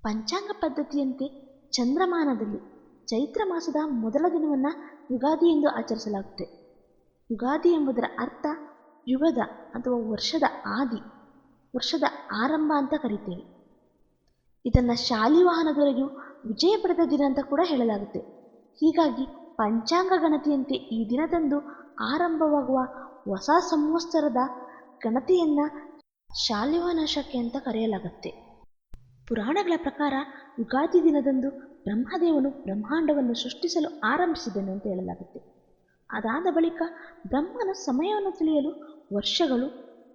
ಪಂಚಾಂಗ ಪದ್ಧತಿಯಂತೆ ಚಂದ್ರಮಾನದಲ್ಲಿ ಚೈತ್ರ ಮಾಸದ ಮೊದಲ ದಿನವನ್ನು ಯುಗಾದಿ ಎಂದು ಆಚರಿಸಲಾಗುತ್ತೆ. ಯುಗಾದಿ ಎಂಬುದರ ಅರ್ಥ ಯುಗದ ಅಥವಾ ವರ್ಷದ ಆದಿ, ವರ್ಷದ ಆರಂಭ ಅಂತ ಕರೀತೇವೆ. ಇದನ್ನು ಶಾಲಿವಾಹನ ದೊರೆಯು ವಿಜಯ ಪಡೆದ ದಿನ ಅಂತ ಕೂಡ ಹೇಳಲಾಗುತ್ತೆ. ಹೀಗಾಗಿ ಪಂಚಾಂಗ ಗಣತಿಯಂತೆ ಈ ದಿನದಂದು ಆರಂಭವಾಗುವ ಹೊಸ ಸಂವತ್ಸರದ ಗಣತಿಯನ್ನು ಶಾಲಿವಾಹನ ಶಕೆ ಅಂತ ಕರೆಯಲಾಗುತ್ತೆ. ಪುರಾಣಗಳ ಪ್ರಕಾರ ಯುಗಾದಿ ದಿನದಂದು ಬ್ರಹ್ಮದೇವನು ಬ್ರಹ್ಮಾಂಡವನ್ನು ಸೃಷ್ಟಿಸಲು ಆರಂಭಿಸಿದನು ಅಂತ ಹೇಳಲಾಗುತ್ತೆ. ಅದಾದ ಬಳಿಕ ಬ್ರಹ್ಮನ ಸಮಯವನ್ನು ತಿಳಿಯಲು ವರ್ಷಗಳು,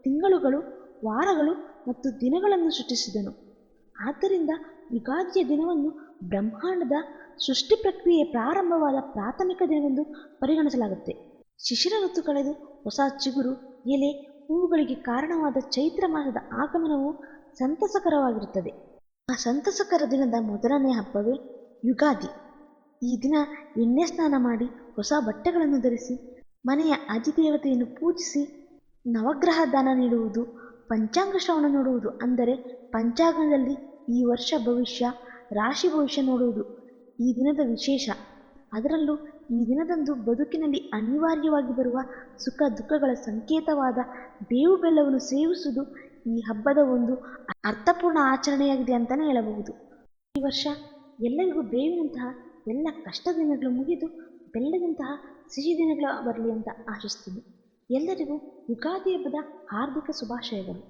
ತಿಂಗಳುಗಳು, ವಾರಗಳು ಮತ್ತು ದಿನಗಳನ್ನು ಸೃಷ್ಟಿಸಿದನು. ಆದ್ದರಿಂದ ಯುಗಾದಿಯ ದಿನವನ್ನು ಬ್ರಹ್ಮಾಂಡದ ಸೃಷ್ಟಿ ಪ್ರಕ್ರಿಯೆ ಪ್ರಾರಂಭವಾದ ಪ್ರಾಥಮಿಕ ದಿನವೆಂದು ಪರಿಗಣಿಸಲಾಗುತ್ತೆ. ಶಿಶಿರ ಋತು ಕಳೆದು ಹೊಸ ಚಿಗುರು, ಎಲೆ, ಹೂವುಗಳಿಗೆ ಕಾರಣವಾದ ಚೈತ್ರ ಮಾಸದ ಆಗಮನವು ಸಂತಸಕರವಾಗಿರುತ್ತದೆ. ಆ ಸಂತಸಕರ ದಿನದ ಮೊದಲನೇ ಹಬ್ಬವೇ ಯುಗಾದಿ. ಈ ದಿನ ಎಣ್ಣೆ ಸ್ನಾನ ಮಾಡಿ ಹೊಸ ಬಟ್ಟೆಗಳನ್ನು ಧರಿಸಿ ಮನೆಯ ಅಧಿದೇವತೆಯನ್ನು ಪೂಜಿಸಿ ನವಗ್ರಹ ದಾನ ನೀಡುವುದು, ಪಂಚಾಂಗ ಶ್ರವಣ ನೋಡುವುದು, ಅಂದರೆ ಪಂಚಾಂಗದಲ್ಲಿ ಈ ವರ್ಷ ಭವಿಷ್ಯ, ರಾಶಿ ಭವಿಷ್ಯ ನೋಡುವುದು ಈ ದಿನದ ವಿಶೇಷ. ಅದರಲ್ಲೂ ಈ ದಿನದಂದು ಬದುಕಿನಲ್ಲಿ ಅನಿವಾರ್ಯವಾಗಿ ಬರುವ ಸುಖ ದುಃಖಗಳ ಸಂಕೇತವಾದ ಬೇವು ಬೆಲ್ಲವನ್ನು ಸೇವಿಸುವುದು ಈ ಹಬ್ಬದ ಒಂದು ಅರ್ಥಪೂರ್ಣ ಆಚರಣೆಯಾಗಿದೆ ಅಂತಲೇ ಹೇಳಬಹುದು. ಈ ವರ್ಷ ಎಲ್ಲರಿಗೂ ಬೇವಿನಂತಹ ಎಲ್ಲ ಕಷ್ಟ ದಿನಗಳು ಮುಗಿದು ಬೆಲ್ಲದಂತಹ ಸಿಹಿ ದಿನಗಳು ಬರಲಿ ಅಂತ ಆಶಿಸ್ತೀನಿ. ಎಲ್ಲರಿಗೂ ಯುಗಾದಿ ಹಬ್ಬದ ಹಾರ್ದಿಕ ಶುಭಾಶಯಗಳು.